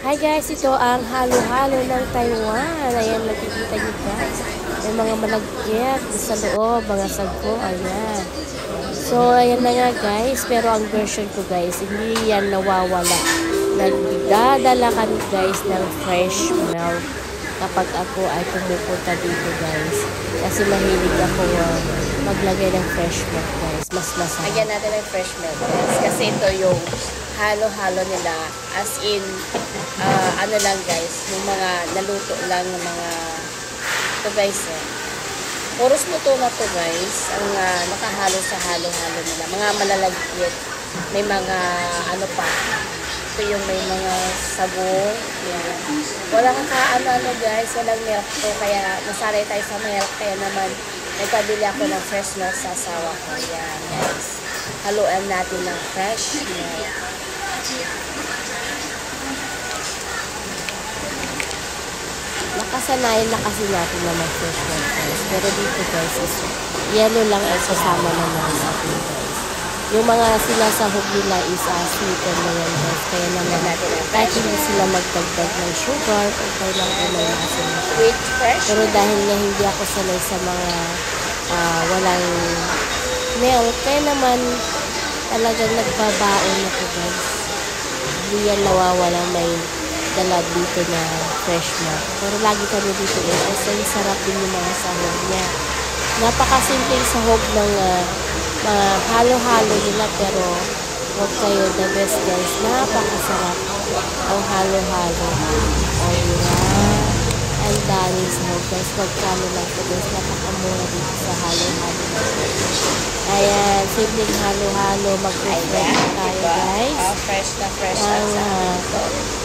Hi guys, ito ang halo-halo ng Taiwan. Ayan, nakikita niyo guys. May mga malagkit sa loob, mga sagko. Ayan. So, ayan na nga guys. Pero ang version ko guys, hindi yan nawawala. Nagdadala kami guys ng fresh milk kapag ako ay pumupunta dito guys. Kasi mahilig ako maglagay ng fresh milk guys. Mas masarap. Lagyan natin ng fresh milk guys. Kasi ito yung halo-halo nila. As in, ano lang guys, yung mga naluto lang ng mga ito guys puros luto na to guys ang nakahalo sa halo-halo nila, mga malalagkit, may mga ano pa, ito yung may mga sabong, yan. Walang kaano guys, walang milk to, kaya nasanay tayo sa milk, kaya naman nagpabili ako ng fresh milk sa asawa ko. Yan guys, haluan natin ng fresh milk. Nakasanayan na kasi natin na mag-fresh milk guys. Pero dito guys is yellow lang ang kasama naman sa atin guys. Yung mga sinasahog nila is sweetened na yan guys. Kaya naman kahit hindi sila magdagdag ng sugar, okay lang po may lasa na siya. Pero dahil nga hindi ako sanay sa mga walang milk, kaya naman talagang nagbabaon ako guys. Hindi yan nawawala, may dala dito na fresh milk. Pero lagi kami dito kasi sarap din yung mga sahog niya. Napakasimpleng sahog ng halo-halo nila, pero huwag kayo, the best guys. Napakasarap ang halo-halo. O diba? Ang daming sahog guys. Magkano lang po guys. Napakamura dito sa halo-halo. Ayan, simpleng halo-halo. Mag-fresh tayo guys. Fresh na fresh.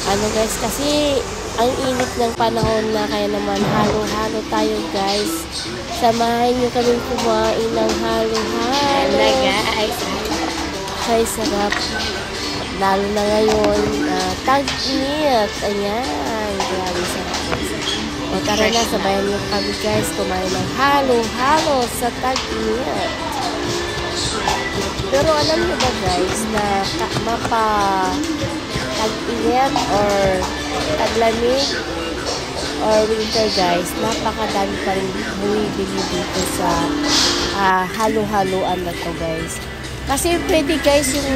Ano guys, kasi ang init ng panahon na, kaya naman halo-halo tayo guys. Samahan nyo kami kumain ng halo-halo. Guys. Ay, sarap. Lalo na ngayon, tag-init. Ayan, grabe sarap guys. O tara na, sabayan nyo kami guys kumain ng halo-halo sa tag-init. Pero alam nyo ba guys na tag-init or taglamig or winter guys, napakadami pa rin bumibili dito sa halo-haloan na to guys. Kasi pwede guys yung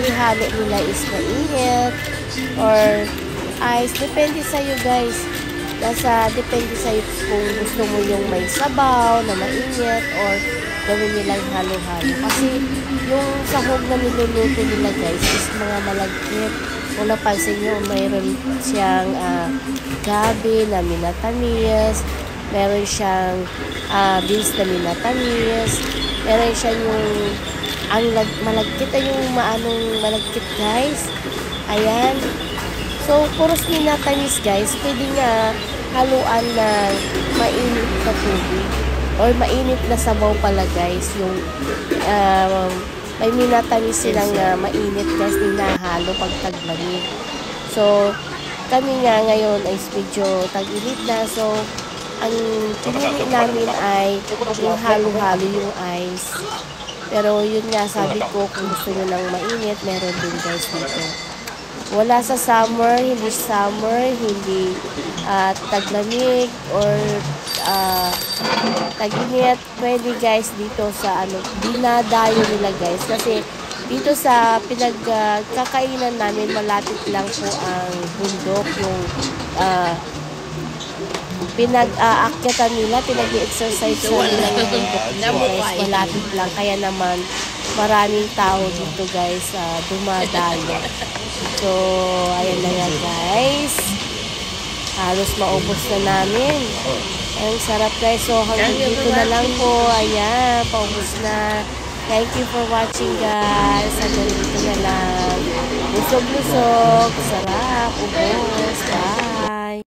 ihalo nila is mainit or ice, depende sa'yo guys. Depende sa'yo kung gusto mo yung may sabaw na mainit or gawin nilang halo-halo. Kasi yung sahog na niluluto nila guys is mga malagkit. Kung napansin nyo, mayroon siyang gabi na minatamis, meron siyang beans na minatamis, meron siyang yung malagkit ay yung malagkit guys. Ayan. So, puros minatamis guys, pwede nga haluan ng mainit na tubig or mainit na sabaw pala guys. Yung may minatamis silang mainit guys, ninahalo pag taglamig. So, kami nga ngayon ay medyo tag-init na. So, ang pinili namin ay yung halo-halo yung ice. Pero yun nga, sabi ko, kung gusto nyo ng mainit, meron din guys dito. Wala sa summer, hindi taglamig or tag-init, pwede guys dito sa dinadayo nila guys. Kasi dito sa pinagkakainan namin, malapit lang po ang bundok, yung pinag-aakyatan nila, pinag-exercise nila yung bundok guys, malapit lang. Kaya naman maraming tao dito guys, dumadayo. So, ayan na nga guys, halos maubos na namin. Ang sarap guys. So, hanggang dito na lang po. Ayan, paubos na. Thank you for watching guys. Hanggang dito na lang. Busog-busog. Sarap. Ubos. Bye.